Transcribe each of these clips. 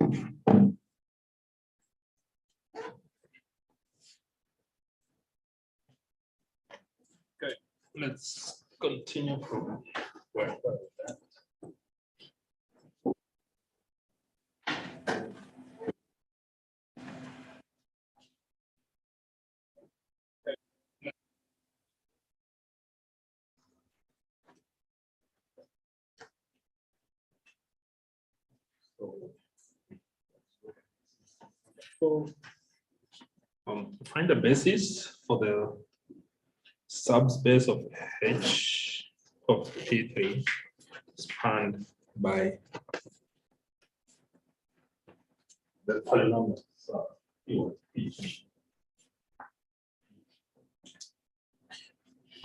Okay, let's continue from where we're at. So, find the basis for the subspace of H of P3 spanned by the polynomial P.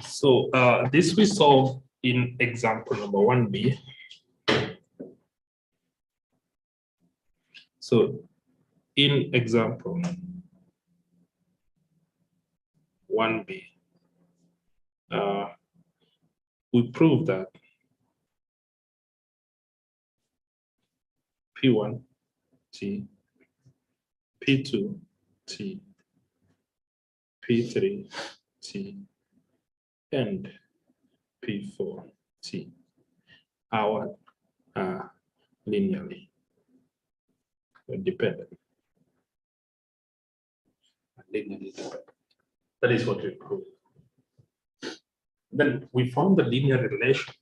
So this we solve in example number 1b. So in example 1b, we prove that P1 T, P2 T, P3 T, and P4 T are linearly dependent. That is what we proved. Then we found the linear relation.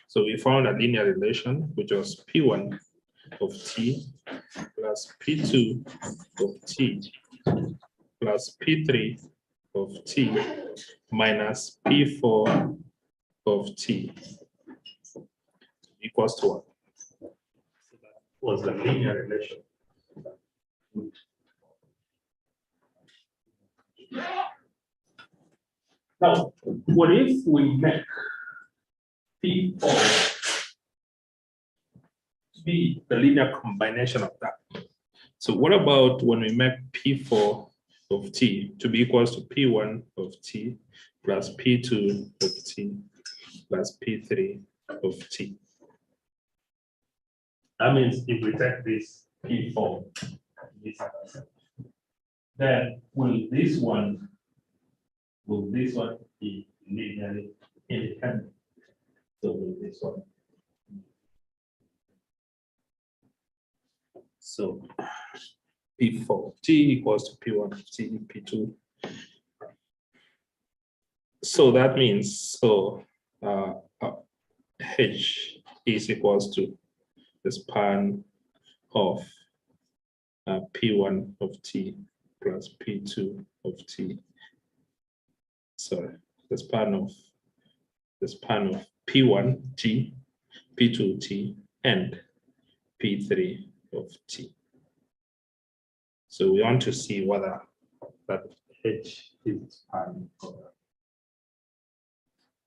So we found a linear relation which was P1 of T plus P2 of T plus P3 of T minus P4 of T equals to 1. So that was the linear relation. Now, what if we make P4 be the linear combination of that? So what about when we make P4 of T to be equals to P1 of T plus P2 of T plus P3 of T? That means if we take this P4, then will this one be linearly independent? So will this one. So P4 T equals to P1 T P2. So that means H is equals to the span of P1 of T plus P2 of T. Sorry, the span of P1 T, P2 T, and P3 of T. So we want to see whether that H is span.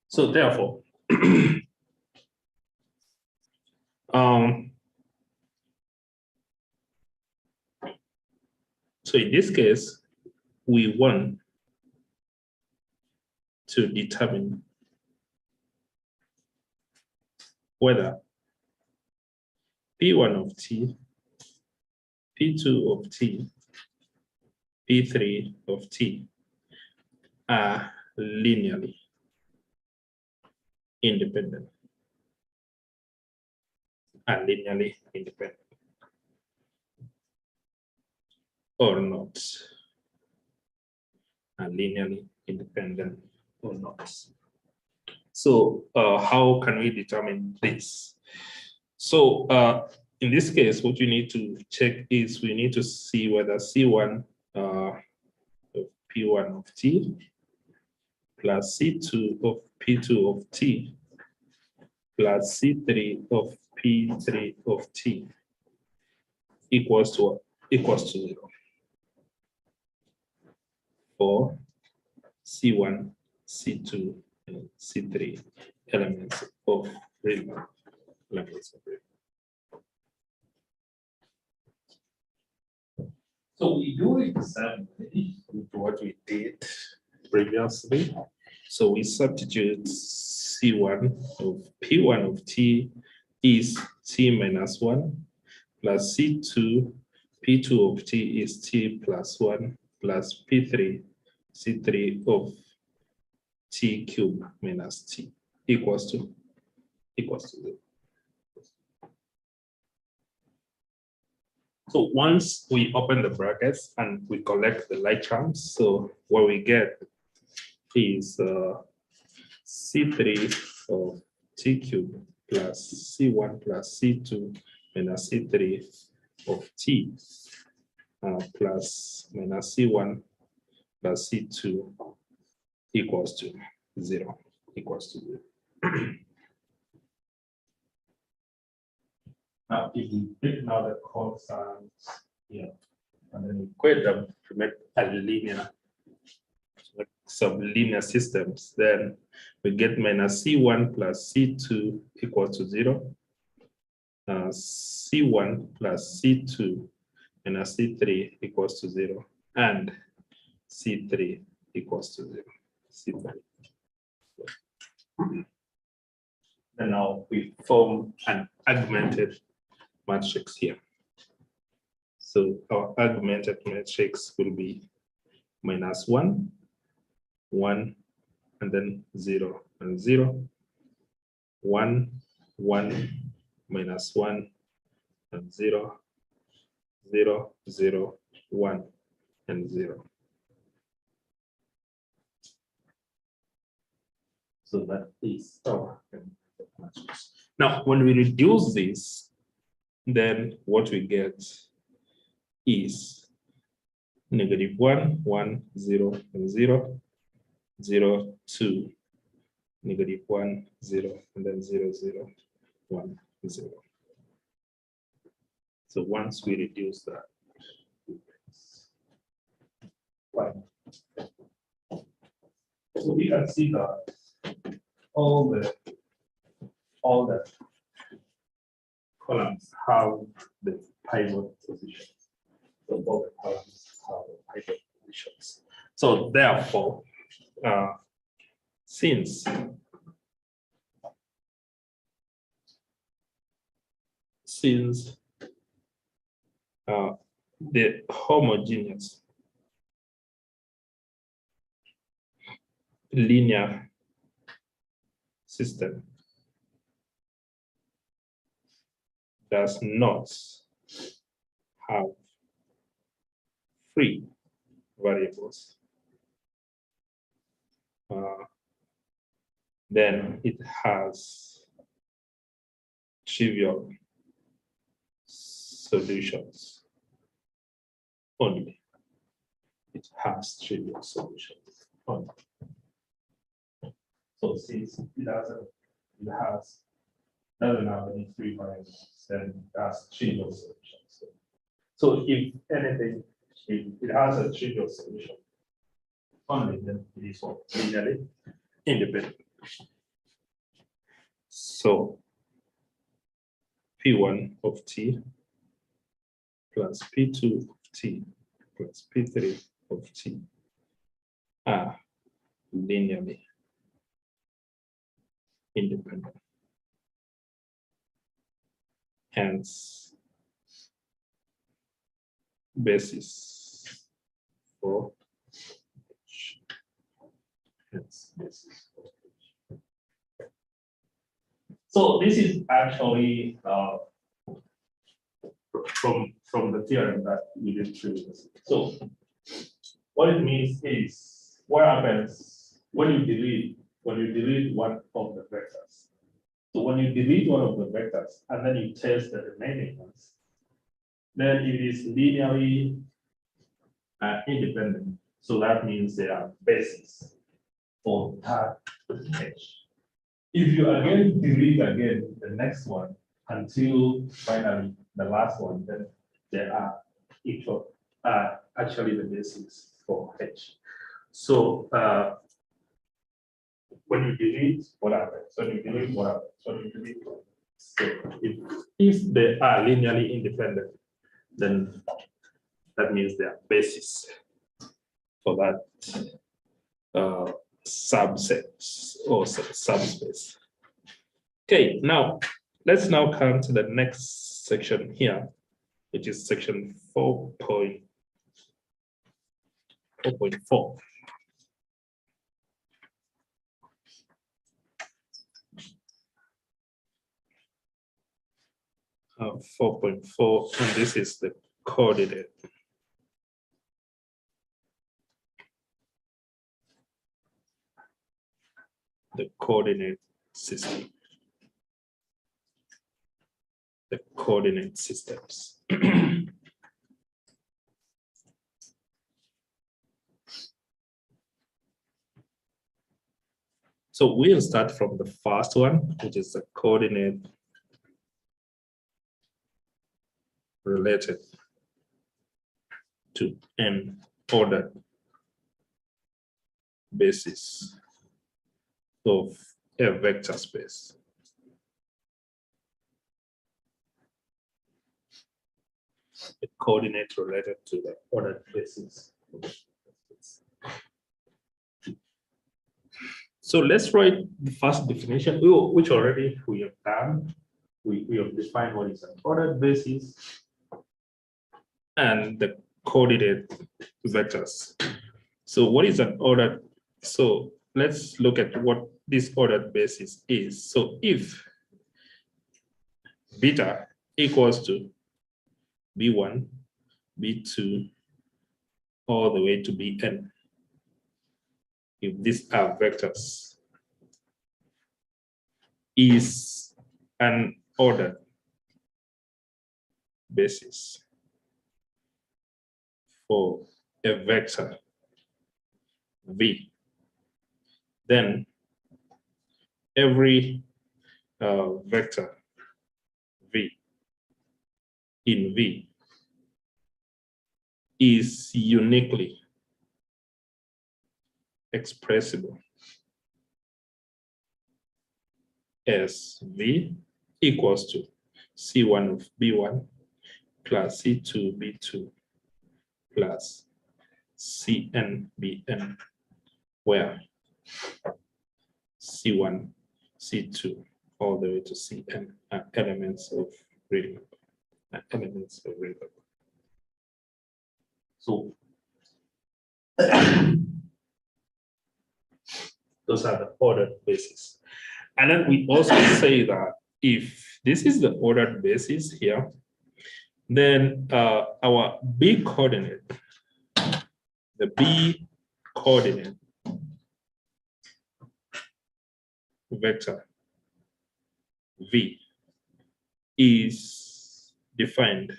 So therefore, so in this case, we want to determine whether P1 of T, P2 of T, P3 of T are linearly independent. Or not. Are linearly independent or not. So how can we determine this? So in this case, what you need to check is we need to see whether C1 of P1 of T plus C2 of P2 of T plus C3 of P3 of T equals to 0 for C1, C2, and C3 elements of real levels of real. So we do it the same way with what we did previously. So we substitute C1 of P1 of T is T minus 1 plus C2, P2 of T is T plus 1 plus P3, C3 of T cube minus T equals to 0. So once we open the brackets and we collect the like terms, so what we get is C3 of T cube plus C1 plus C2 minus C3 of T plus minus C1 plus C2 equals to 0. Now, if we take now the constants here and then equate them to make a linear, some linear systems, then we get minus C1 plus C2 equal to 0. C1 plus C2 minus C3 equals to 0, and C3 equals to 0. C3. And now we form an augmented matrix here. So our augmented matrix will be minus 1, 1, and then 0 and 0, 1, 1, minus 1, and 0, 0, 0, 1, and 0. So that is our matrix. Now, when we reduce this, then what we get is -1, 1, 0, and 0, 0, 2, -1, 0, and then 0, 0, 1, 0. So once we reduce that, so we can see that all the columns have the pivot positions. So all the columns have the pivot positions. So therefore, since the homogeneous linear system does not have free variables, then it has trivial solutions only. It has trivial solutions only. So since it doesn't have any free variables, then it has trivial solutions. So if anything, if it has a trivial solution only, then it is linearly independent. So P1 of T plus P2 of T plus P3 of T are linearly independent. Hence, basis for H. Hence, basis for H. So this is actually from the theorem that we did previously. So what it means is what happens when you delete one of the vectors. So when you delete one of the vectors and then you test the remaining ones, then it is linearly independent. So that means they are basis for that H. If you again delete the next one until finally the last one, then they are equal, actually the basis for H. So when you delete, what happens? When you delete, what happens? When you delete, so if they are linearly independent, then that means they are basis for that subset or subspace. Okay, now let's now come to the next section here. which is section 4.4. 4.4, and this is the coordinate. The coordinate system. The coordinate systems. So we'll start from the first one, which is the coordinate related to an ordered basis of a vector space. A coordinate related to the ordered basis. So let's write the first definition, which already we have done. We have defined what is an ordered basis and the coordinate vectors. So what is an ordered? So let's look at what this ordered basis is. So if beta equals to B1, B2, all the way to Bn, if these are vectors, is an ordered basis for a vector V, then every vector V in V is uniquely expressible as V equals to C1 of B1 plus C2 B2 plus Cn Bn, where C1, C2, all the way to Cn are elements of real number. So those are the ordered basis. And then we also say that if this is the ordered basis here, then our B coordinate, the B coordinate vector V is defined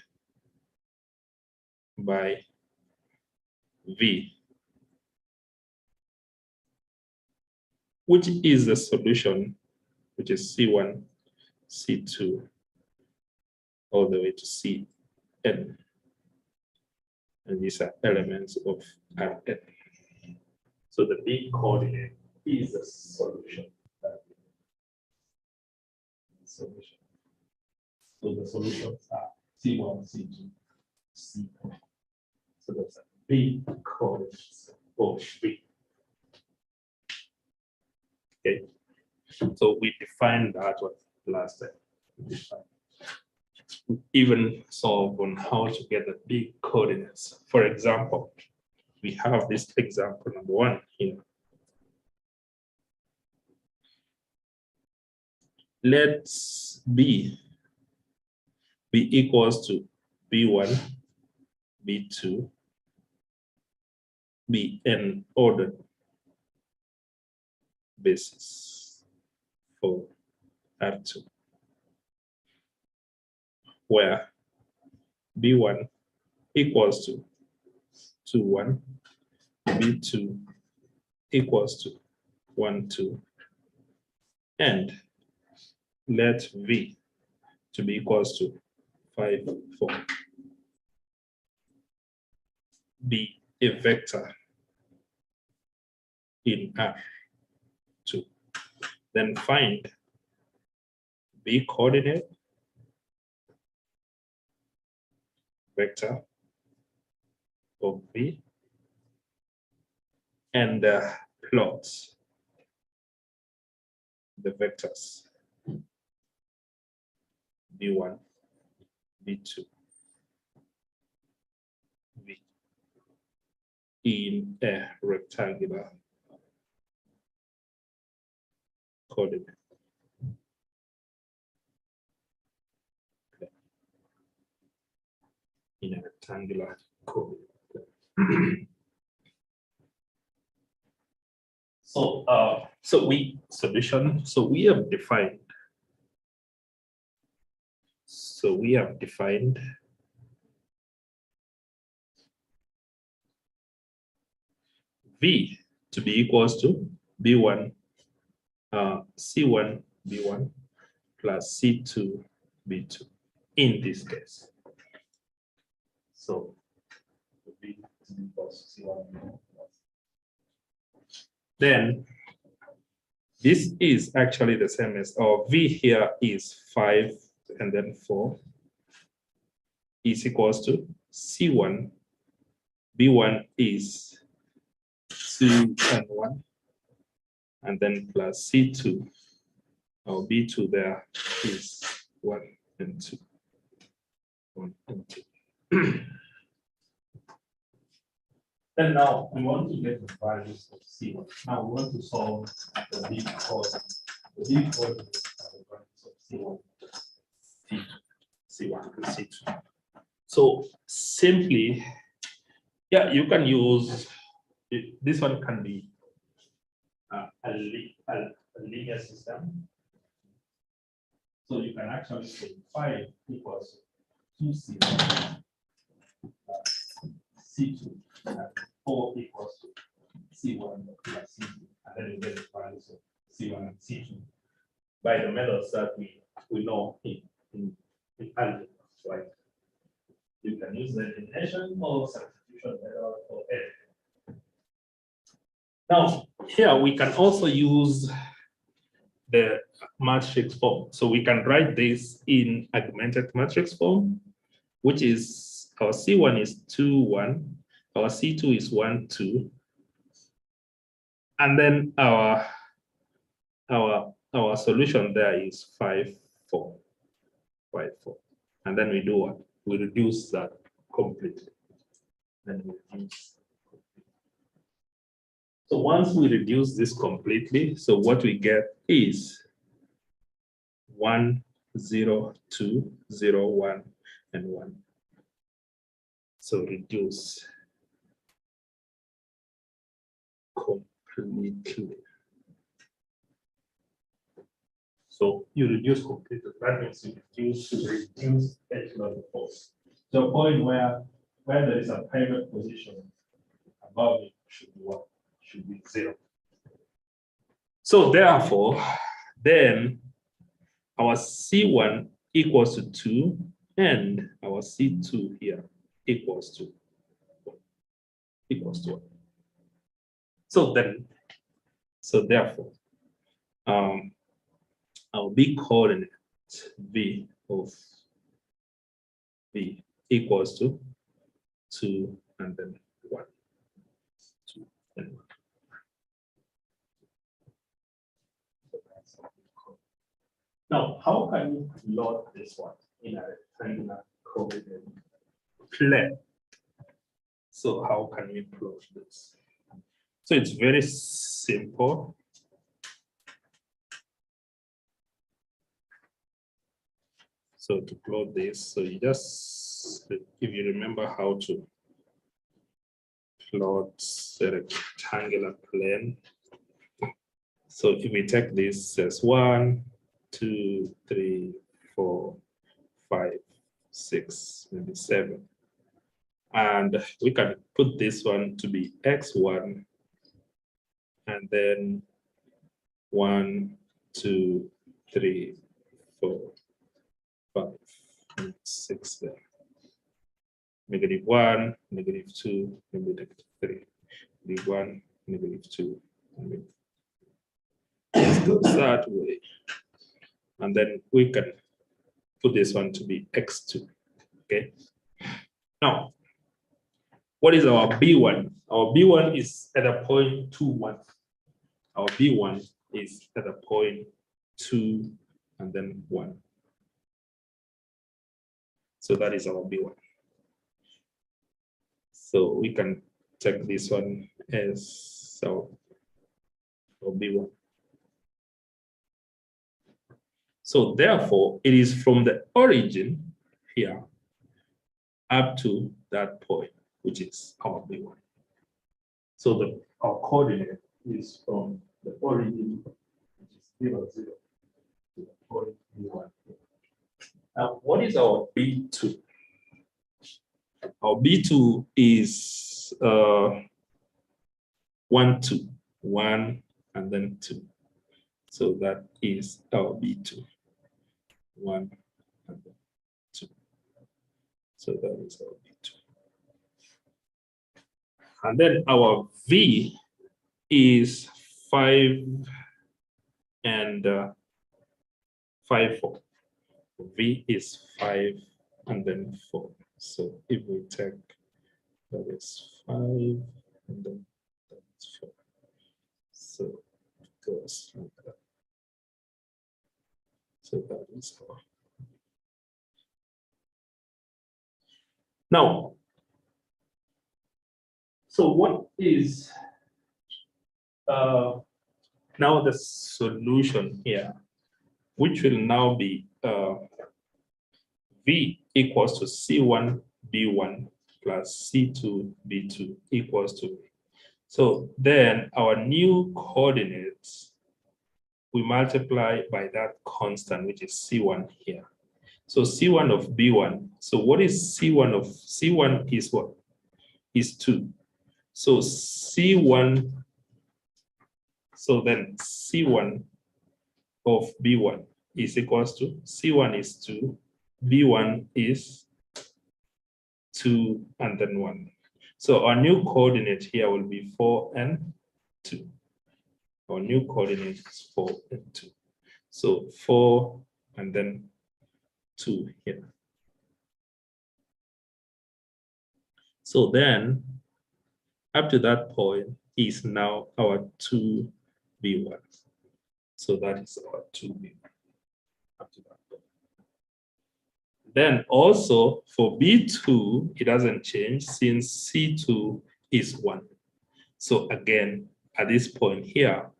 by V, which is the solution, which is C1, C2, all the way to Cn. And these are elements of Rn. So the B coordinate is the solution. So the solutions are C1, C2, Cn. So that's a B coordinates of B. Okay. So we defined that one last time. Even solve on how to get the big coordinates. For example, we have this example number 1 here. Let's B be equals to B1, B2, be an ordered basis for R2, where B1 equals to 2, 1, B2 equals to 1, 2, and let V to be equals to 5, 4. Be a vector in R2. Then find B coordinate vector of V and plot the vectors B1, B2, in a rectangular coordinate. Okay. In a rectangular coordinate. So we have defined. So we have defined V to be equals to B1, C1 B1 plus C2 B2 in this case. So V to be equals to C1 B1. Then this is actually the same as our V here is 5 and then 4 is equals to C1 B1 is 2 and 1 and then plus C2 or B2 there is 1 and 2. 1 and 2. And now we want to get the values of C1. Now we want to solve the B coordinates. The B coordinates are the values of C1, C1 and C2. So simply, yeah, you can use this one can be a linear system. So you can actually say 5 equals 2C1 C2 and 4 equals to C1 plus C2, and then you get the values of C1 and C2 by the methods that we know in algebra, right? You can use the elimination or substitution method or anything. Now, here we can also use the matrix form. So we can write this in augmented matrix form, which is our C1 is 2, 1, our C2 is 1, 2, and then our solution there is 5, 4, 5, 4. And then we do what? We reduce that completely. Then we reduce. So once we reduce this completely, so what we get is 1, 0, 2, 0, 1, and 1. So reduce completely. So you reduce completely. That means you reduce echelon force to a point where there is a pivot position above it should be what? Should be 0. So therefore, then our C1 equals to 2 and our C2 here equals to 1. So therefore, our B coordinate V of V equals to 2 and then 1. 2 and 1. Now, how can you plot this one in a rectangular coordinate plane? So how can we plot this? So it's very simple. So to plot this, so you just, if you remember how to plot a rectangular plane. So if we take this as 1, 2, 3, 4, 5, 6, maybe 7. And we can put this one to be x1, and then 1, 2, 3, 4, 5, and 6 there. -1, -2, -3, -1, -2, it goes that way. And then we can put this one to be x2, okay? Now, what is our B1? Our B1 is at a point 2, 1. Our B1 is at a point 2 and then 1. So that is our B1. So we can take this one as our B1. So therefore, it is from the origin here up to that point, which is our B1. So our coordinate is from the origin, which is 0, 0, to the point B1. Now, what is our B2? Our B2 is 1, 2, 1, and then 2. So that is our B2. 1, and then 2. So that is our B2. And then our V is 5 and 5, 4. V is 5 and then 4. So if we take that is 5 and then that is 4. So it goes like that. So that is our. Now, so what is now the solution here, which will now be V equals to C1 B1 plus C2 B2 equals to V. So then our new coordinates, we multiply by that constant, which is C1 here. So C1 of B1. So what is C1 of C1 is what? Is 2. So C1, so then C1 of B1 is equals to C1 is 2, B1 is 2, and then 1. So our new coordinate here will be 4 and 2. Our new coordinate is 4 and 2. So 4 and then 2 here. So then up to that point is now our 2B1. So that is our 2B1 up to that point. Then also for B2, it doesn't change since C2 is 1. So again, at this point here,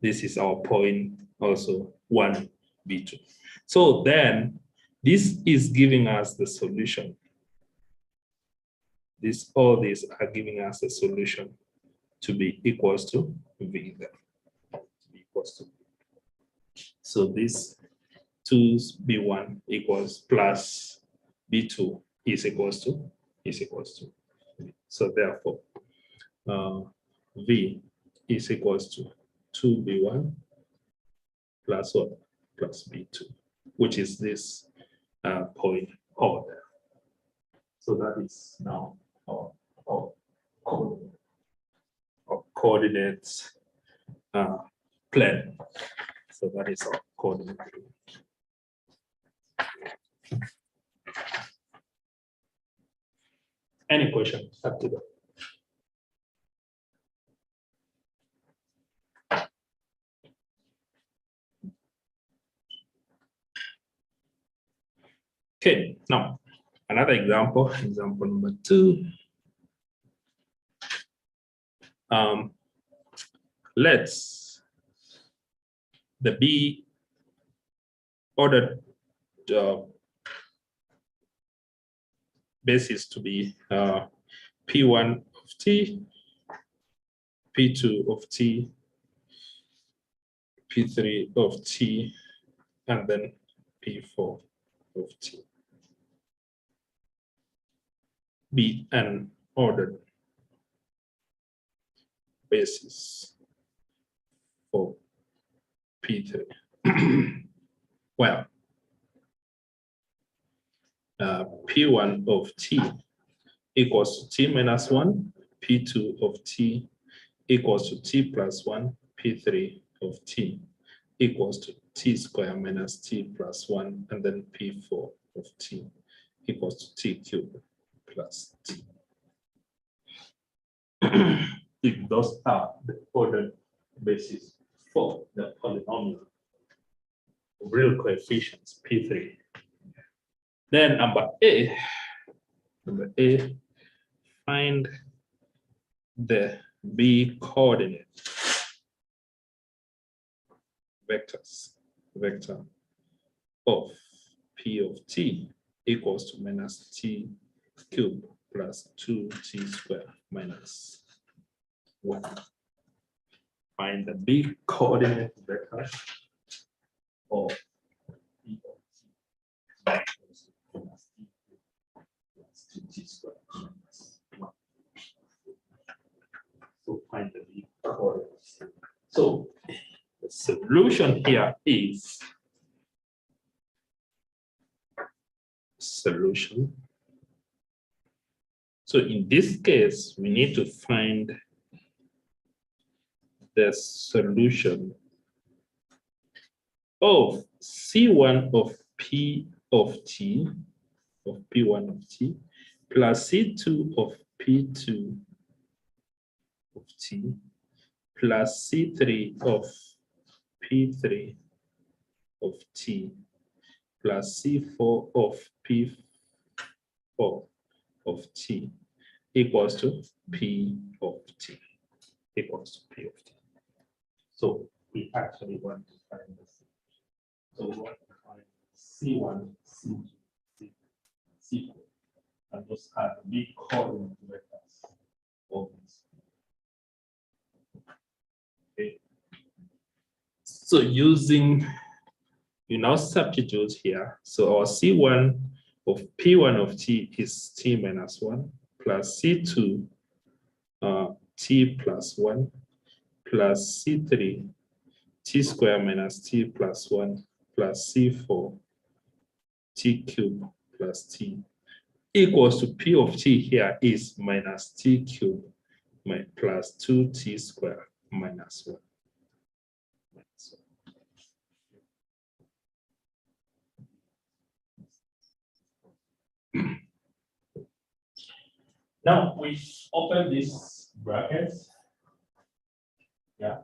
this is our point also 1, B2. So then this is giving us the solution. All these are giving us a solution to be equals to V then. To be equals to V. So this 2B1 equals plus B2 is equals to V. So therefore, V is equals to 2B1 plus what? Plus B2, which is this point over there. So that is now our coordinates plan. So that is our coordinate plan. Any questions up to that? Okay, now another example, example number 2. Let's the B ordered basis to be P1 of T, P2 of T, P3 of T, and then P4 of T. Be an ordered basis for P3. Well, P1 of T equals to T minus 1, P2 of T equals to T plus 1, P3 of T equals to T squared minus T plus 1, and then P4 of T equals to T cubed plus T. If those are the ordered basis for the polynomial real coefficients P3. Then number A, find the B coordinate vector of P of t equals to minus t cubed plus 2t squared minus 1. Find the B coordinate vector of P of t equals to minus t plus 2t squared minus 1. So find the B coordinates. So the solution here is solution. So in this case, we need to find the solution of C1 of P of t, of P1 of t, plus C2 of P2 of t, plus C3 of P3 of t, plus C4 of P4 of t equals to P of t, equals to P of t. So we actually want to find this. So we want to find C1, C2, C4, and those are the big coordinate vectors of this. Okay. So using, you now substitute here. So our C1 of P1 of t is t minus 1 plus C2 t plus 1 plus C3 t squared minus t plus 1 plus C4 t cubed plus t equals to P of t here is minus t cubed plus 2t squared minus 1. Now we open this brackets. Yeah.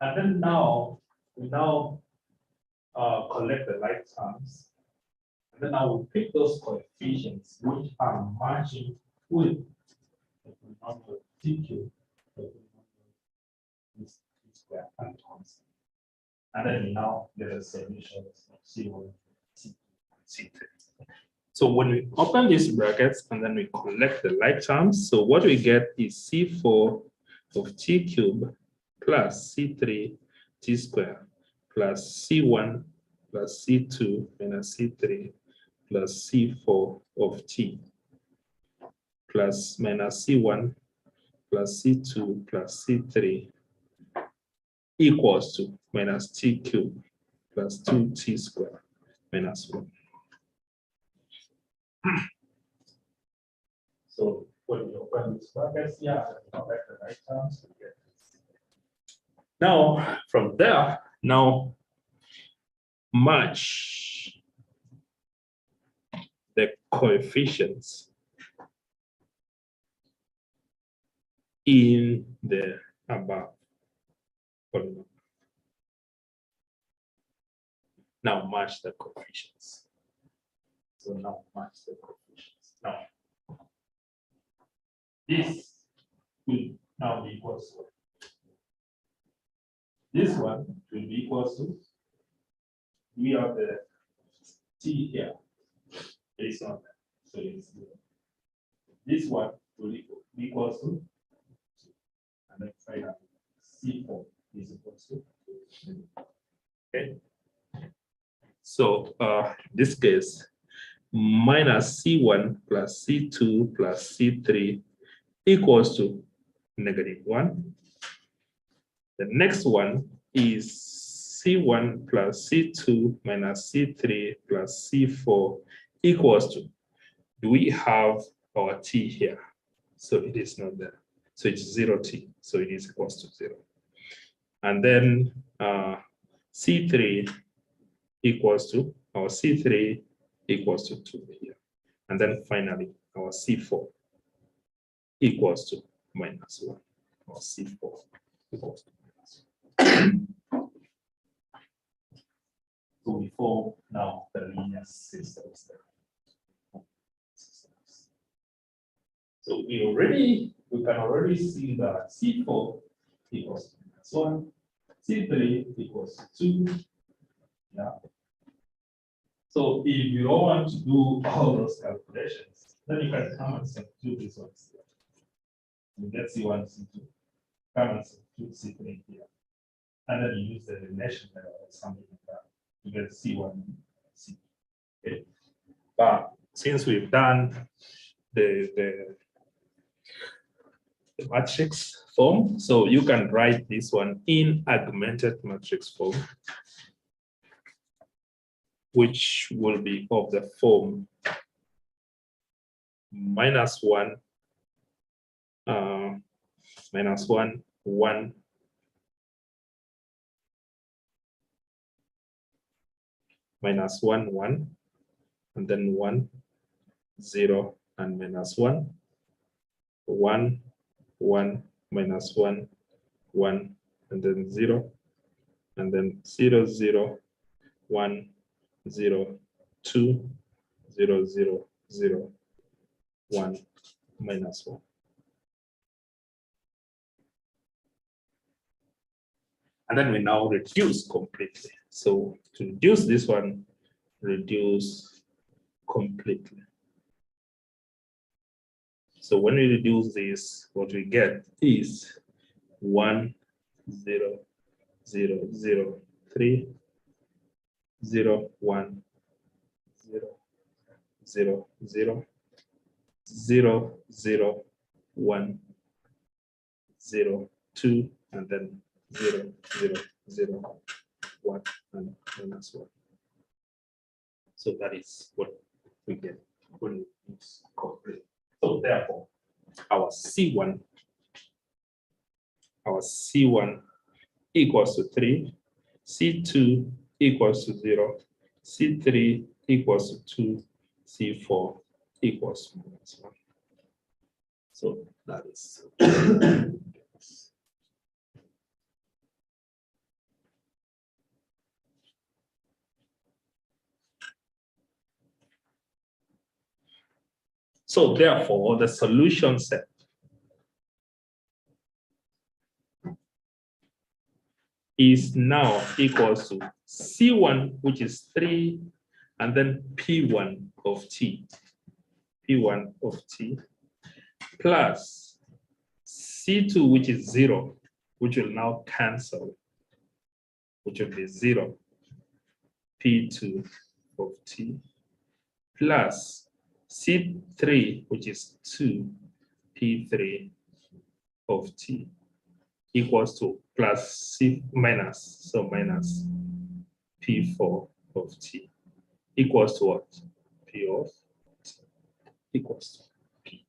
And then now we collect the like terms. And then I will pick those coefficients which are matching with the polynomial TQ, the polynomial square and constant. And then we now get a solution of C1, C2, C3. So when we open these brackets and then we collect the like terms, so what we get is C4 of t cubed plus C3 t squared plus C1 plus C2 minus C3 plus C4 of t plus minus C1 plus C2 plus C3 equals to minus t cubed plus 2t squared minus 1. So when we open this brackets here, and collect the right terms, we get this. Now, from there, now match the coefficients in the above polynomial. Now match the coefficients. So now match the coefficients. Now, this will now be equal to this one will be equal to, we have the t here. It's not that. So it's this one will be equal to, and then finally C4 is equal to. Okay. So in this case, minus C1 plus C2 plus C3 equals to -1. The next one is C1 plus C2 minus C3 plus C4 equals to, do we have our t here? So it is not there. So it's 0t. So it is equals to 0. And then C3 equals to, our C3 equals to 2 here. And then finally, our C4 equals to -1. Or C4 equals to -1. So we form now the linear systems there. So we can already see that C4 equals -1, C3 equals 2. Yeah. So if you don't want to do all those calculations, then you can come and substitute this one here. You get C1, C2, come and substitute C3 here. And then you use the relation or something like that to get C1, C2. Okay. But since we've done the matrix form, so you can write this one in augmented matrix form, which will be of the form -1, -1, 1, -1, 1, and then 1, 0, and -1, 1, 1, -1, 1, and then 0, and then 0, 0, 1, 0, 2, 0, 0, 0, 1, -1. And then we now reduce completely. So to reduce this one, reduce completely. So when we reduce this, what we get is 1, 0, 0, 0, 3, 0, 1, 0, 0, 0, 0, 0, 1, 0, 2, and then 0, 0, 0, 1, and -1. So that is what we get when we use complete. So therefore, our C1 equals to 3, C2 equals to 0, C3 equals to 2, C4 equals to -1. So that is. So therefore, the solution set is now equals to C1, which is 3, and then P1 of T, P1 of T, plus C2, which is 0, which will now cancel, which will be 0, P2 of T, plus C3, which is 2, P3 of T, equals to plus C minus, so minus P4 of T, equals to what? P of T equals to P.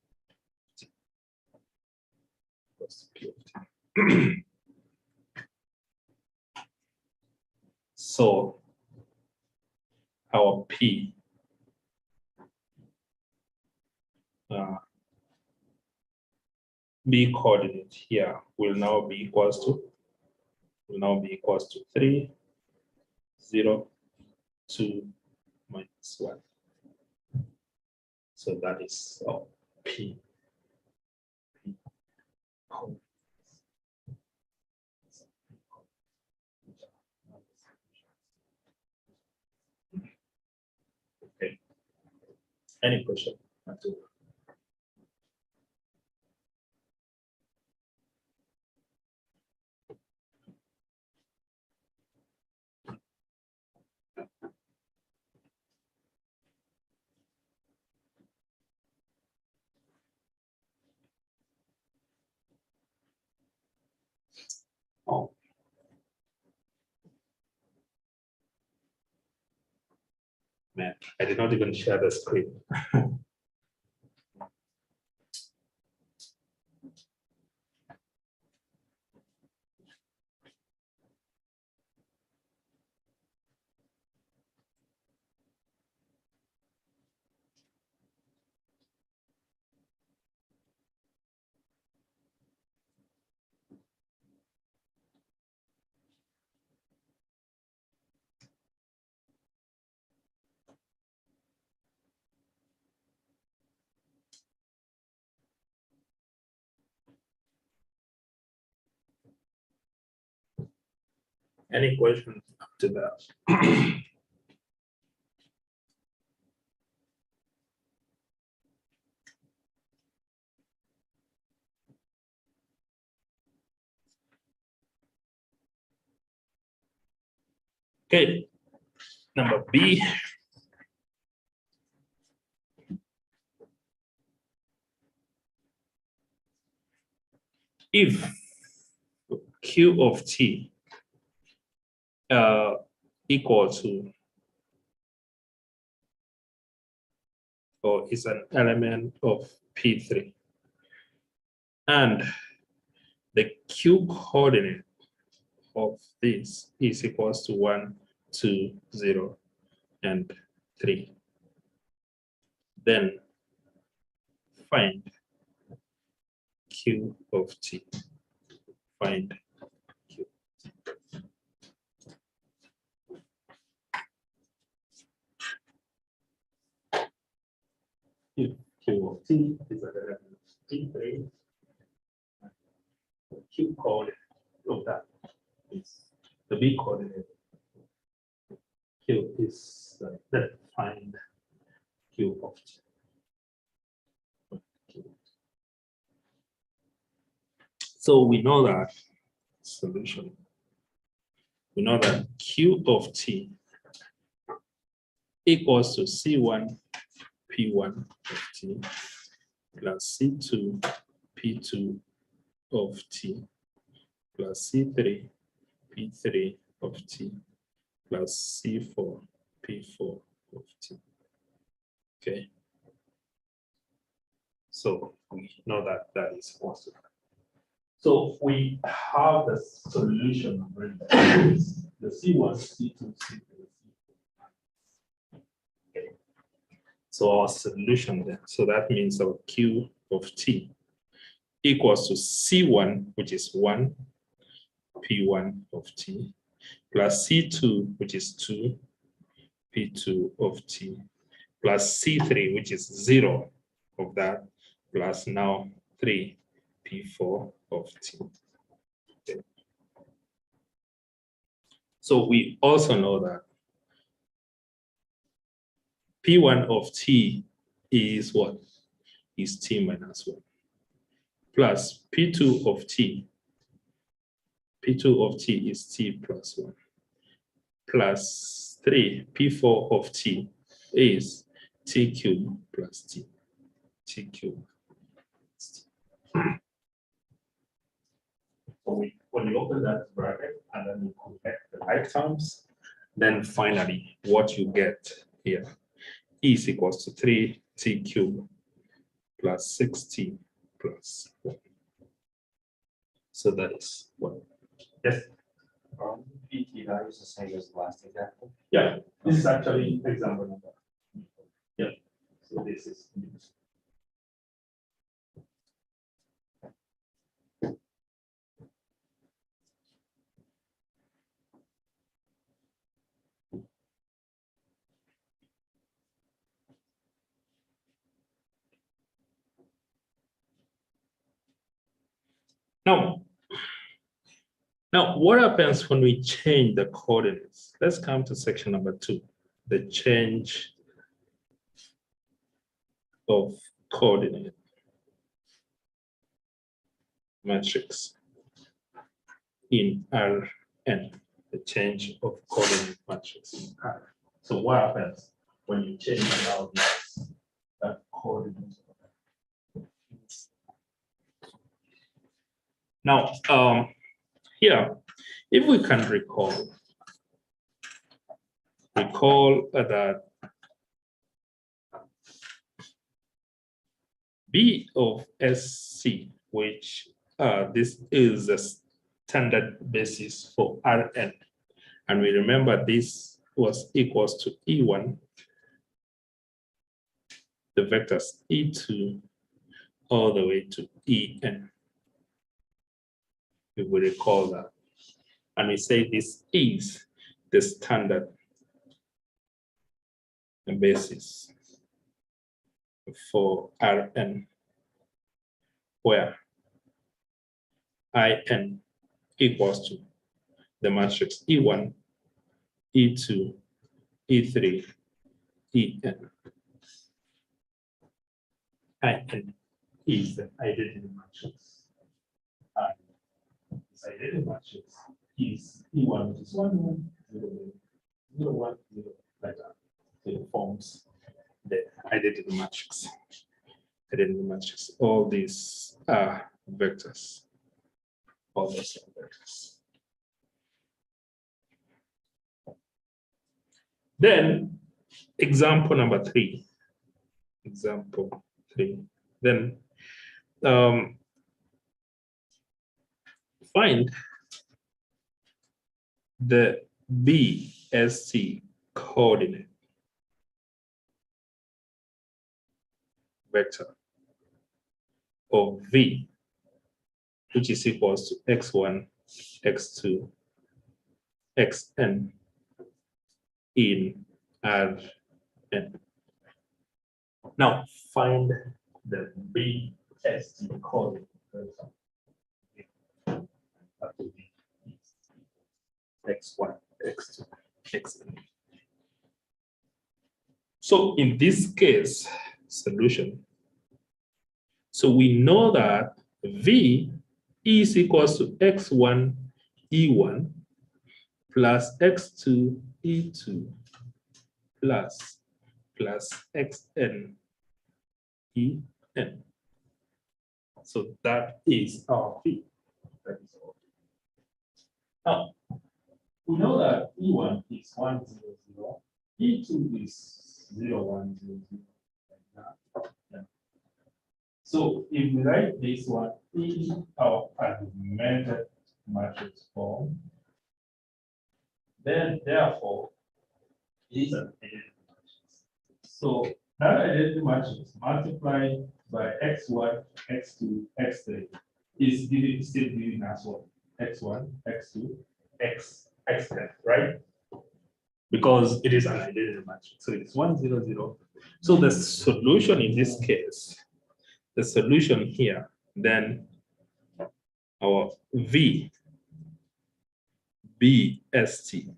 Equals to P of T. So our P B coordinate here will now be equals to 3, 0, 2, -1. So that is our P. Okay. Any question? Oh. Man, I did not even share the screen. Any questions up to that? Okay, number B. If Q of T equal to, or is an element of P3, and the Q coordinate of this is equals to 1, 2, 0, and 3, then find Q of T. Find Q. If Q of T is an element of P3, Q coordinate of that is the B coordinate. Q is then find Q of T. So we know that solution. We know that Q of T equals to C1 P1 of T plus C2 P2 of T plus C3 P3 of T plus C4 P4 of T. Okay. So we know that that is possible. So we have the solution rendered. The C1, C2, C3, C4. Okay. So our solution then, so that means our Q of T equals to C1, which is 1, P1 of T, plus C2, which is 2, P2 of T, plus C3, which is 0 of that, plus now 3, P4 of T. Okay. So we also know that P1 of T is what? Is T minus 1. Plus P2 of T. P2 of T is T plus 1. Plus 3, P4 of T is T cubed plus T. T cubed. So when you open that bracket and then you connect the like terms, then finally what you get here is equals to 3T cubed plus 6T plus 1. So that is what. Yes. PT value is the same as the last example. Yeah, this is actually example number. Yeah. So this is. Now, what happens when we change the coordinates? Let's come to section number 2, the change of coordinate matrix in Rn, the change of coordinate matrix in R. So what happens when you change now this coordinate? Now, here, if we can recall that B of SC, which this is a standard basis for Rn, and we remember this was equals to E1, the vectors E2 all the way to En. We will recall that. And we say this is the standard basis for Rn, where In equals to the matrix E1, E2, E3, En. In is the identity matrix. And this identity matrix is E1, which is 1, 1, 0, 0, 1, 0, like that. So it forms the identity matrix. Identity matrix. All these are vectors. All these are vectors. Then example number 3. Example 3. Then find the BST coordinate vector of V, which is equals to x1, x2, xn in Rn. Now find the BST coordinate vector. That will be x1, x2, xn. So in this case, solution. So we know that V is equals to x1 E1 plus x2 E2 plus xn En. So that is our V. That is all. Now, we know that E1 is 1, 0, 0. E2 is 0, 1, 0, 0. Like that. Yeah. So if we write this one in our augmented matrix form, then therefore is an identity matrix. So that identity matrix multiplied by x1, x2, x3 is still giving us what? X1, x2, xn, right? Because it is an identity matrix. So it's 1, 0, 0. So the solution in this case, the solution here, then our V BST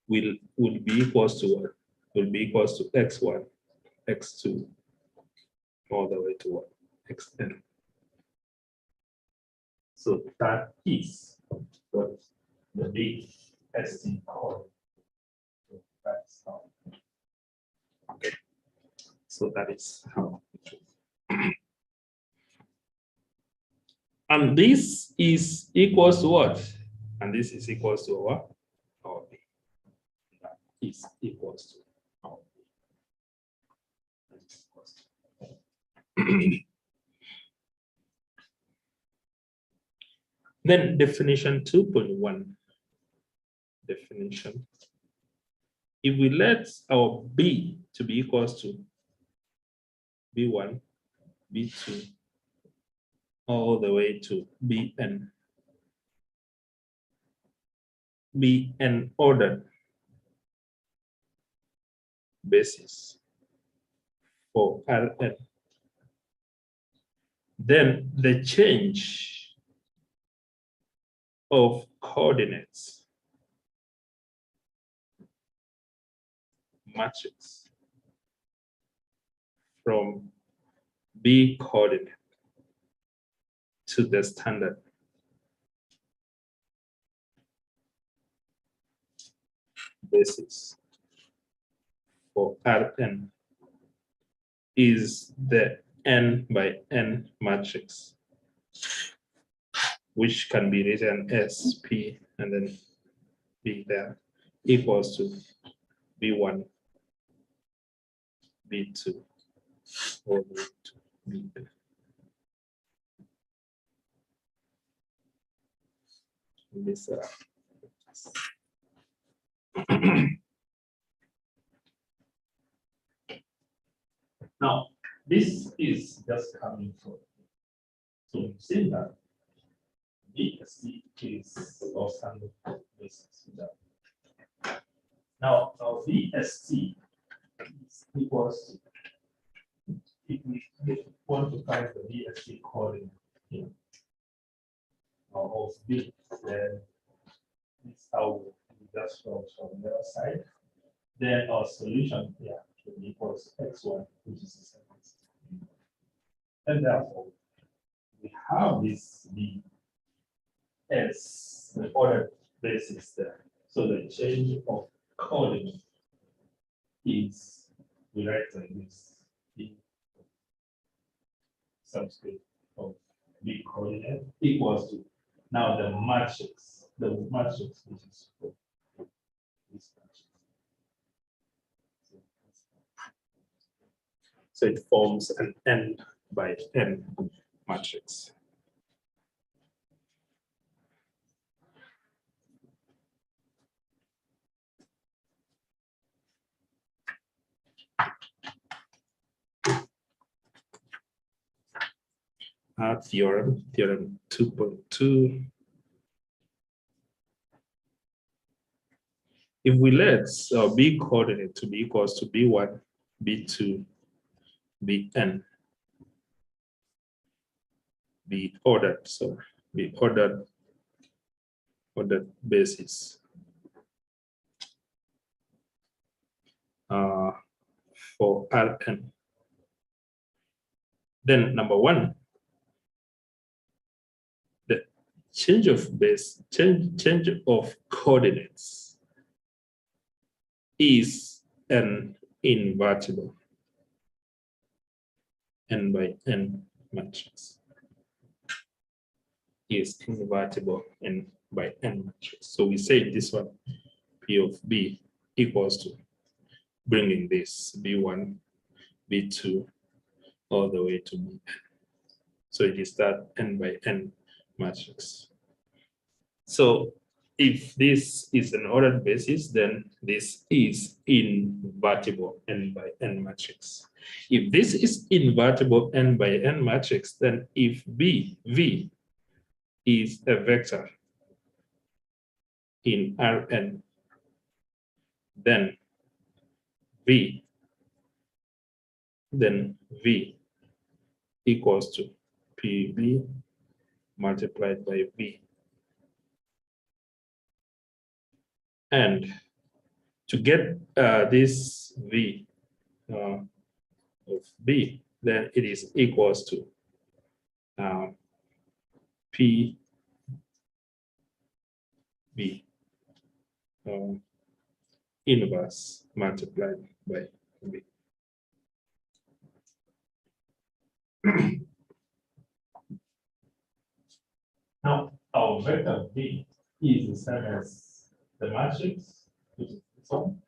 will be equals to what? Will be equals to x1, x2, all the way to what? Xn. So that is what the BST code. So that's how. Okay. So that is how it is. And this is equals to what? And this is equals to what? Our B. That is equals to our B. Then definition 2.1. Definition. If we let our B to be equals to B1, B2, all the way to Bn. Bn ordered basis for Rn. Then the change of coordinates matrix from B coordinate to the standard basis for Rn is the n by n matrix, which can be written as P and then B there, equals to B1, B2, all the way to Bn. This now, this is just coming from. So you've seen that BST is our standard basis. Now, our BST is equals to, if we want to find the BST coordinate here of B, then this is how we just from the other side. Then our solution here should be equals x1, which is the same. And therefore, we have this b as the ordered basis there. So the change of coordinate is, we write like this, b subscript of b coordinate equals to now the matrix which is for this matrix. So it forms an n by n matrix. Theorem 2.2. If we let b coordinate to be equals to b1, b2, bn, be ordered, so be ordered basis for Rn. Then number one, the change of base, change of coordinates is an invertible n by n matrix. Is invertible n by n matrix. So we say this one, P of B equals to bringing this B1, B2, all the way to Bn. So it is that n by n matrix. So if this is an ordered basis, then this is invertible n by n matrix. If this is invertible n by n matrix, then if V is a vector in Rn, then V equals to PB multiplied by V. And to get this V of B, then it is equals to PB inverse multiplied by V. Now, our vector B is the same as the matrix, which is this one,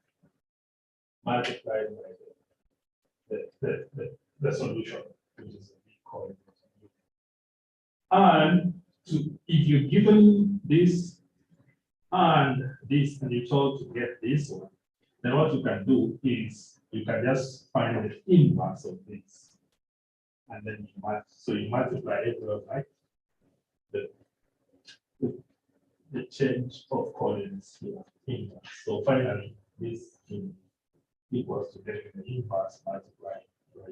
multiplied by the solution, which is the B coordinate. And if you're given this and this, and you told to get this one, then what you can do is you can just find the inverse of this. And then you multiply it by the change of coordinates here. Inverse. So finally, this equals to getting the inverse multiplied by.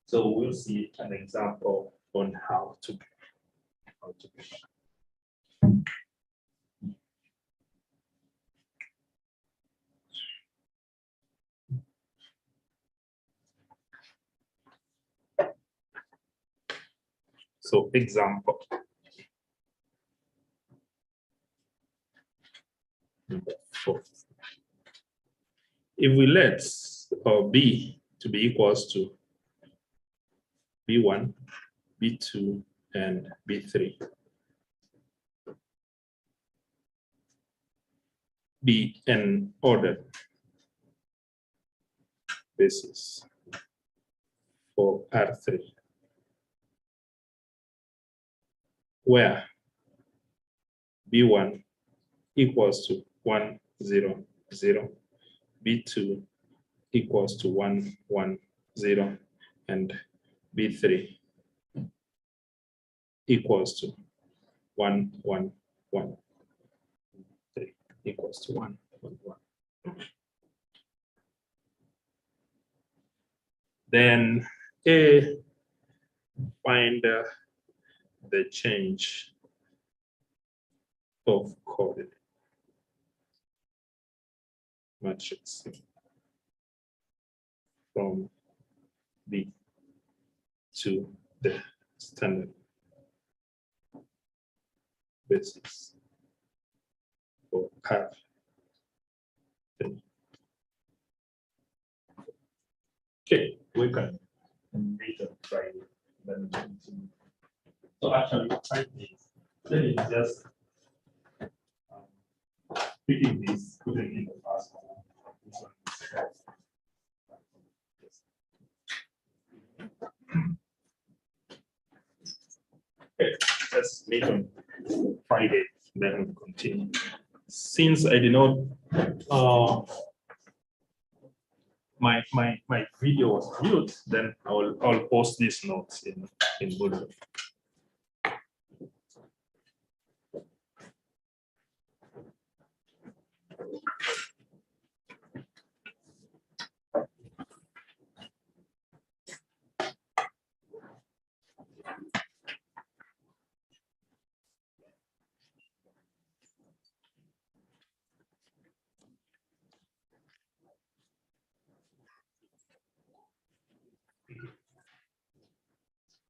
So we'll see an example on how to do that. So example. Number 4. If we let B to be equals to B1, B2, and B3. Be an ordered basis for R3, where B1 equals to 1, 0, 0, B2 equals to 1, 1, 0, and B3 equals to 1, 1, 1, 3 equals to 1, 1, 1. Then A, find the change of coded matrix from B to the standard basis for curve. Okay, we can meet on Friday. Then we continue. So actually, then it's just picking this, putting in the first one. This one is second. Okay, let's meet on Friday, then we continue. Since I did not my video was mute, then I'll post these notes in Moodle.